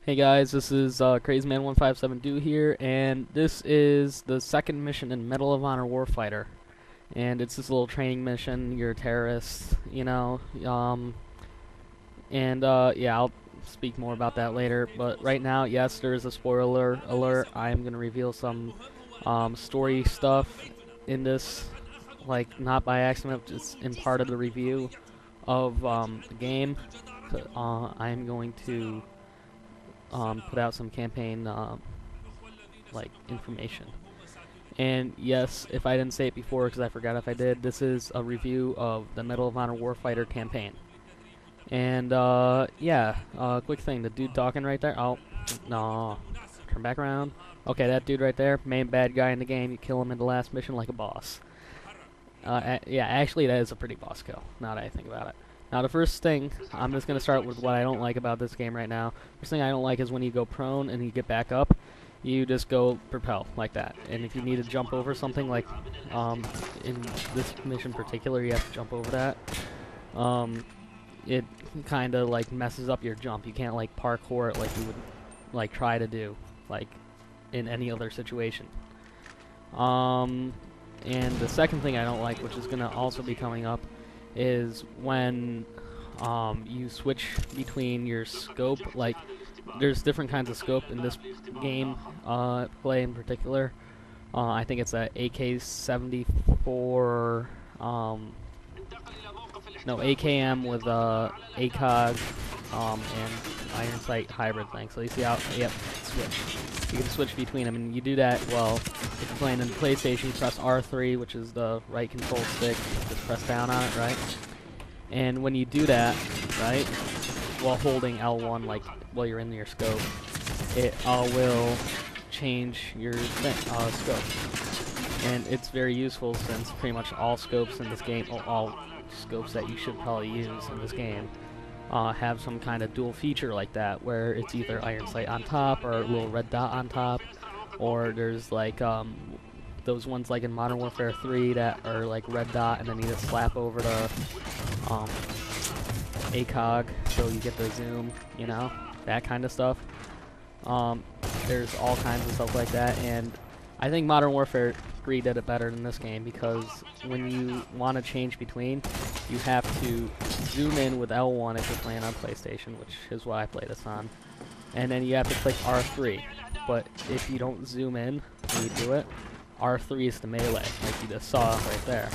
Hey guys, this is CrazyMan157 here, and this is the second mission in Medal of Honor Warfighter. And it's this little training mission. You're a terrorist, you know. Yeah, I'll speak more about that later. But right now, yes, there is a spoiler alert. I am gonna reveal some story stuff in this, like not by accident, just in part of the review of the game. I am going to put out some campaign like information. And yes, if I didn't say it before, because I forgot if I did, this is a review of the Medal of Honor Warfighter campaign. And yeah, quick thing, the dude talking right there. Oh, no, turn back around. Okay, that dude right there, main bad guy in the game. You kill him in the last mission like a boss. Yeah, actually, that is a pretty boss kill. Now that I think about it. Now, the first thing, I'm just going to start with what I don't like about this game right now. First thing I don't like is when you go prone and you get back up, you just go propel like that. And if you need to jump over something, like in this mission in particular, you have to jump over that. It kind of like messes up your jump. You can't like parkour it like you would like try to do, like in any other situation. And the second thing I don't like, which is going to also be coming up, is when you switch between your scope. Like, there's different kinds of scope in this game play in particular. I think it's a AK-74 no, AKM with ACOG and iron sight hybrid thing. So you see how, yep, switch. You can switch between them, and you do that, well, if you're playing in PlayStation, you press R3, which is the right control stick, just press down on it, right? And when you do that, right, while holding L1, like, while you're in your scope, it will change your scope. And it's very useful since pretty much all scopes in this game, or all scopes that you should probably use in this game, have some kind of dual feature like that, where it's either iron sight on top or a little red dot on top, or there's like those ones like in Modern Warfare 3 that are like red dot and then you just slap over the ACOG so you get the zoom, you know, that kind of stuff. There's all kinds of stuff like that, and I think Modern Warfare 3 did it better than this game, because when you want to change between, you have to zoom in with L1 if you're playing on PlayStation, which is what I play this on, and then you have to click R3. But if you don't zoom in when you do it, R3 is the melee, like you just saw right there.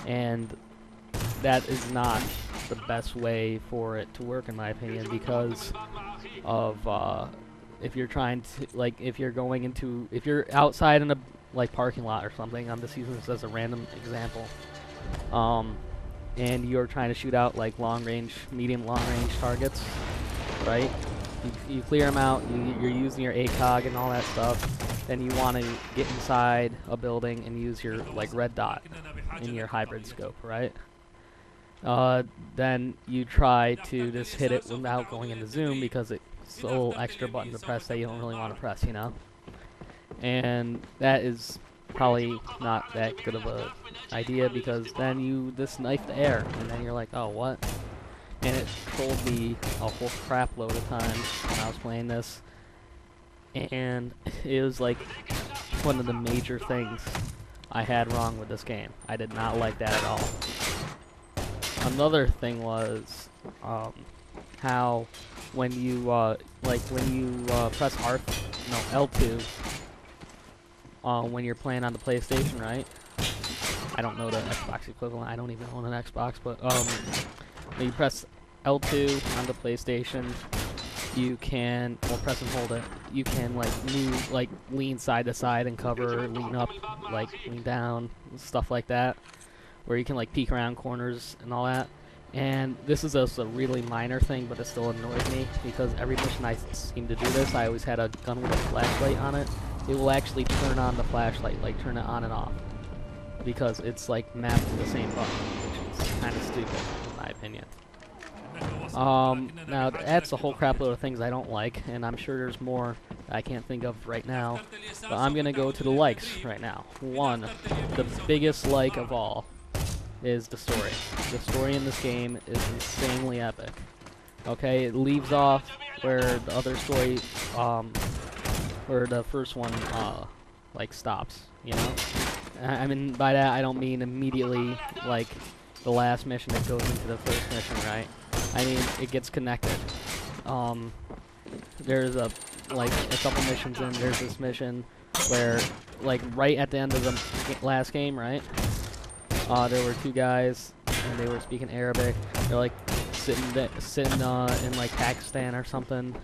And that is not the best way for it to work, in my opinion, because of if you're trying to, like, if you're going into, if you're outside in a like parking lot or something, I'm just using this as a random example, and you're trying to shoot out like long range, medium long range targets, right? You clear them out, you're using your ACOG and all that stuff, then you want to get inside a building and use your like red dot in your hybrid scope, right? Then you try to just hit it without going into zoom, because it's a little extra button to press that you don't really want to press, you know? And that is probably not that good of a idea, because then you just knife the air, and then you're like, oh, what? And it trolled me a whole crap load of times when I was playing this, and it was like one of the major things I had wrong with this game. I did not like that at all. Another thing was how when you press L2 when you're playing on the PlayStation, right? I don't know the Xbox equivalent. I don't even own an Xbox, but when you press L2 on the PlayStation, you can, well, press and hold it. You can like move, like lean side to side and cover, lean up, like lean down, stuff like that, where you can like peek around corners and all that. And this is just a really minor thing, but it still annoyed me, because every mission I seem to do this, I always had a gun with a flashlight on it. It will actually turn on the flashlight, like turn it on and off, because it's like mapped to the same button, which is kind of stupid, in my opinion. Now that's a whole crap load of things I don't like, and I'm sure there's more I can't think of right now, but I'm gonna go to the likes right now. One, the biggest like of all, is the story. The story in this game is insanely epic. Okay, it leaves off where the other story, where the first one, like stops, you know? I mean, by that I don't mean immediately, like, the last mission that goes into the first mission, right? I mean, it gets connected. There's like, a couple missions in, there's this mission where, like, right at the end of the last game, right? There were two guys, and they were speaking Arabic. They're, like, sitting in, like, Pakistan or something,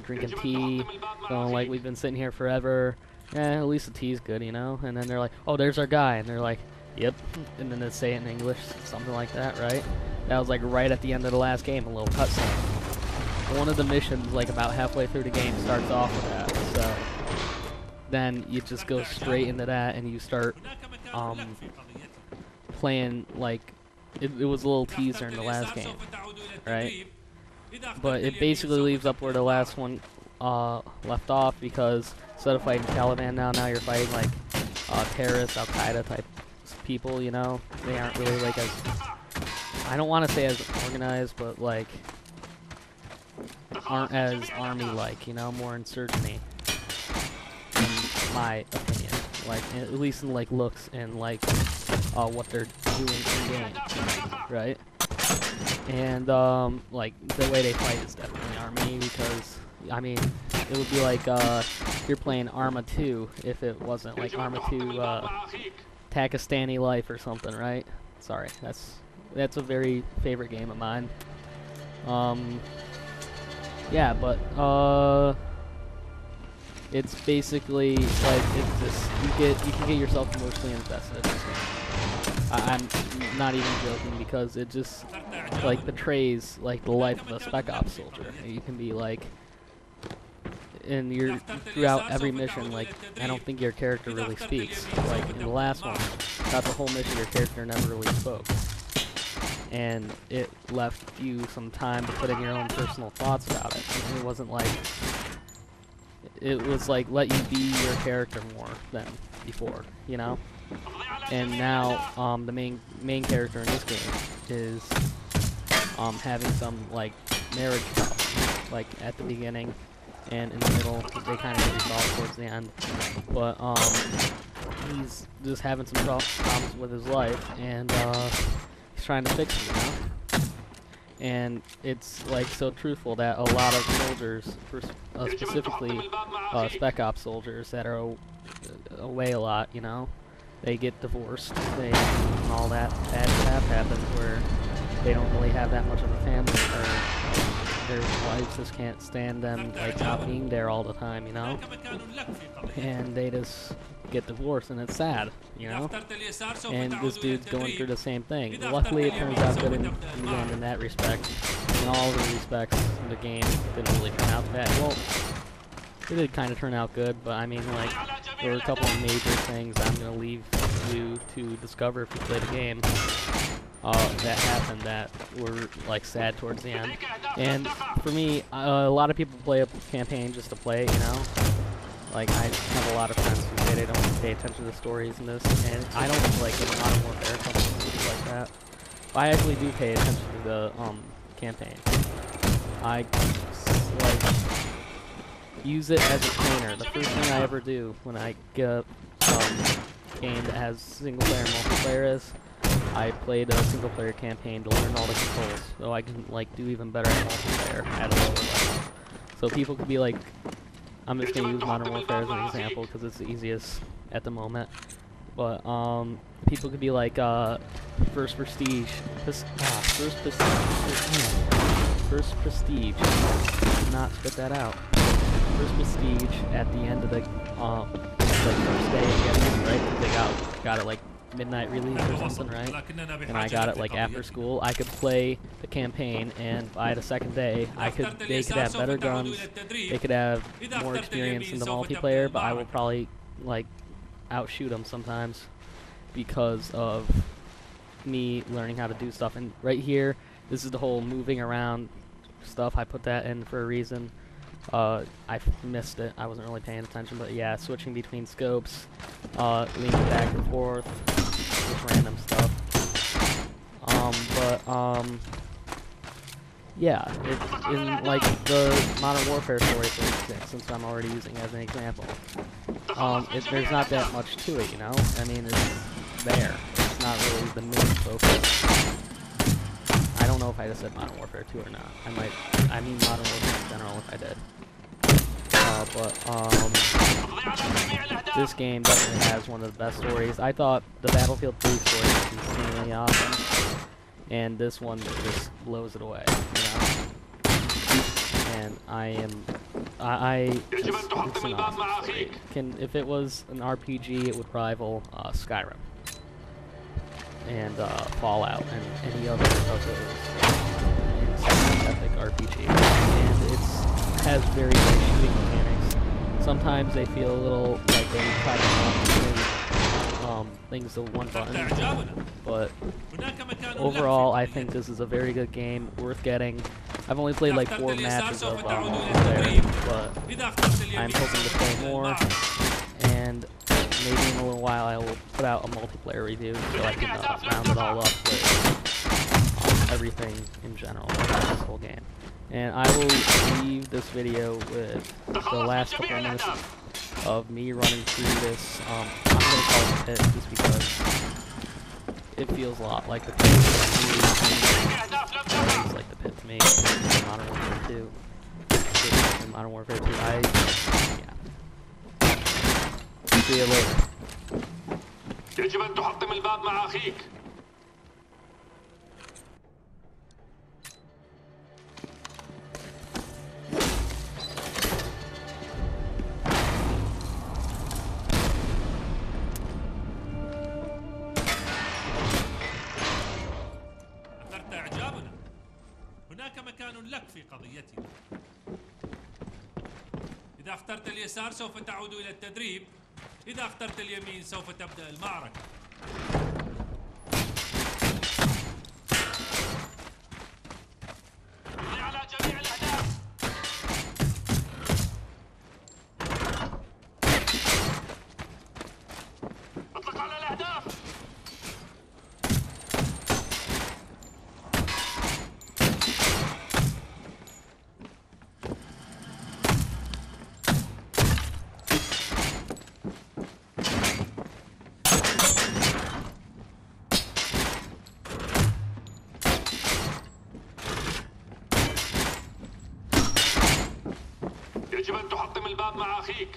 drinking tea, going, like, we've been sitting here forever. At least the tea's good, you know? And then they're like, oh, there's our guy. And they're like, yep. And then they say it in English, something like that, right? That was, like, right at the end of the last game, a little cutscene. One of the missions, like, about halfway through the game, starts off with that. So then you just go straight into that, and you start playing, like, it was a little teaser in the last game, right? But it basically leaves up where the last one left off, because instead of fighting Taliban now you're fighting, like, terrorists, Al-Qaeda type people, you know? They aren't really, like, as, I don't want to say as organized, but, like, aren't as army-like, you know? More insurgency, in my opinion. Like, at least in, like, looks and, like, what they're doing in game, right? And, like, the way they fight is definitely army, because, I mean, it would be like, you're playing Arma 2 if it wasn't, like, Arma 2, Pakistani Life or something, right? Sorry, that's a very favorite game of mine. Yeah, but, it's basically, like, it's just, you can get yourself emotionally invested in this game. I'm not even joking, because it just, like, portrays, like, the life of a Spec Ops soldier. You can be, like, and you're, throughout every mission, like, I don't think your character really speaks. Like, in the last one, throughout the whole mission, your character never really spoke. And it left you some time to put in your own personal thoughts about it. And it wasn't like, it was like, let you be your character more than before, you know? And now, the main character in this game is, having some, like, marriage problems, like, at the beginning and in the middle. They kind of get resolved towards the end, but, he's just having some problems with his life, and, he's trying to fix it, you know? And it's, like, so truthful that a lot of soldiers, specifically, Spec Ops soldiers that are away a lot, you know? They get divorced, and all that bad stuff happens where they don't really have that much of a family, or their wives just can't stand them, like, not being there all the time, you know? And they just get divorced, and it's sad, you know? And this dude's going through the same thing. Luckily, it turns out good in the end in that respect. In all the respects, the game didn't really turn out bad. Well, it did kind of turn out good, but I mean, like, there were a couple of major things I'm going to leave you to discover if you play the game that happened that were, like, sad towards the end. And for me, a lot of people play a campaign just to play it, you know? Like, I have a lot of friends who say they don't pay attention to the stories in this, and I don't, like, in Modern Warfare or something like that. But I actually do pay attention to the campaign. I, like, use it as a trainer. The first thing I ever do when I get a game that has single-player and multiplayer is, I played a single-player campaign to learn all the controls, so I can, like, do even better at multiplayer at a lower level. So people could be like, I'm just gonna use Modern Warfare as an example because it's the easiest at the moment. But people could be like, First Prestige. First Prestige. Do not spit that out. First Prestige at the end of the like first day of getting it, right? They got it like midnight release or something, right? And I got it like after school. I could play the campaign, and by the second day, they could have better guns, they could have more experience in the multiplayer, but I will probably, like, outshoot them sometimes because of me learning how to do stuff. And right here, this is the whole moving around stuff. I put that in for a reason. I missed it. I wasn't really paying attention, but yeah, switching between scopes, leaning back and forth, just random stuff. Yeah, in like the Modern Warfare story, for instance, since I'm already using it as an example, there's not that much to it, you know? I mean, it's there. It's not really the main focus. I don't know if I just said Modern Warfare 2 or not. I mean Modern Warfare in general if I did. This game definitely has one of the best stories. I thought the Battlefield 3 story was insanely awesome, and this one just blows it away, you know? And it's an awesome story. If it was an RPG, it would rival Skyrim and Fallout and any other of those insane epic RPG. And it has very good shooting mechanics. Sometimes they feel a little like they try to make things to one button, but overall I think this is a very good game, worth getting. I've only played like 4 matches of there, but I'm hoping to play more, and maybe in a little while I will put out a multiplayer review so I can round it all up with everything in general about this whole game. And I will leave this video with the last couple of minutes of me running through this. I'm going to call it the pit just because it feels a lot like the pit. It feels like the pit to me. In Modern Warfare 2. In Modern Warfare 2, yeah. See you later. يجب أن تحطم الباب مع أخيك. أثرت إعجابنا. هناك مكان لك في قضيتنا. إذا اخترت اليسار سوف تعود إلى التدريب. إذا اخترت اليمين سوف تبدأ المعركة. على جميع الأهداف. اطلق على الأهداف. يجب أن تحطم الباب مع أخيك.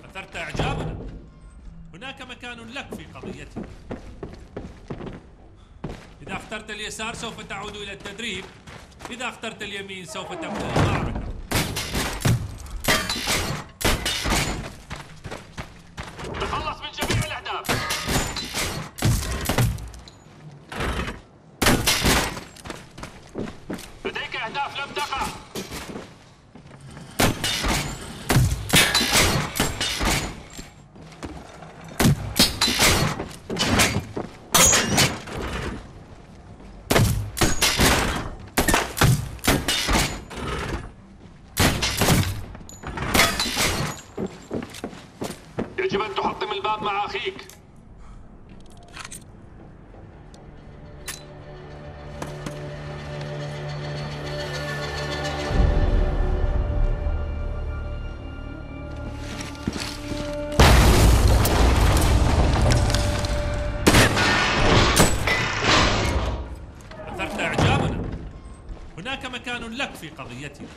أثرت إعجابنا. هناك مكان لك في قضيتنا. إذا اخترت اليسار سوف تعود إلى التدريب. إذا اخترت اليمين سوف تبدأ المعركة. تخلص من جميع الأهداف. لديك أهداف لم تقع. يجب أن تحطم الباب مع أخيك. أثرت إعجابنا. هناك مكان لك في قضيتنا.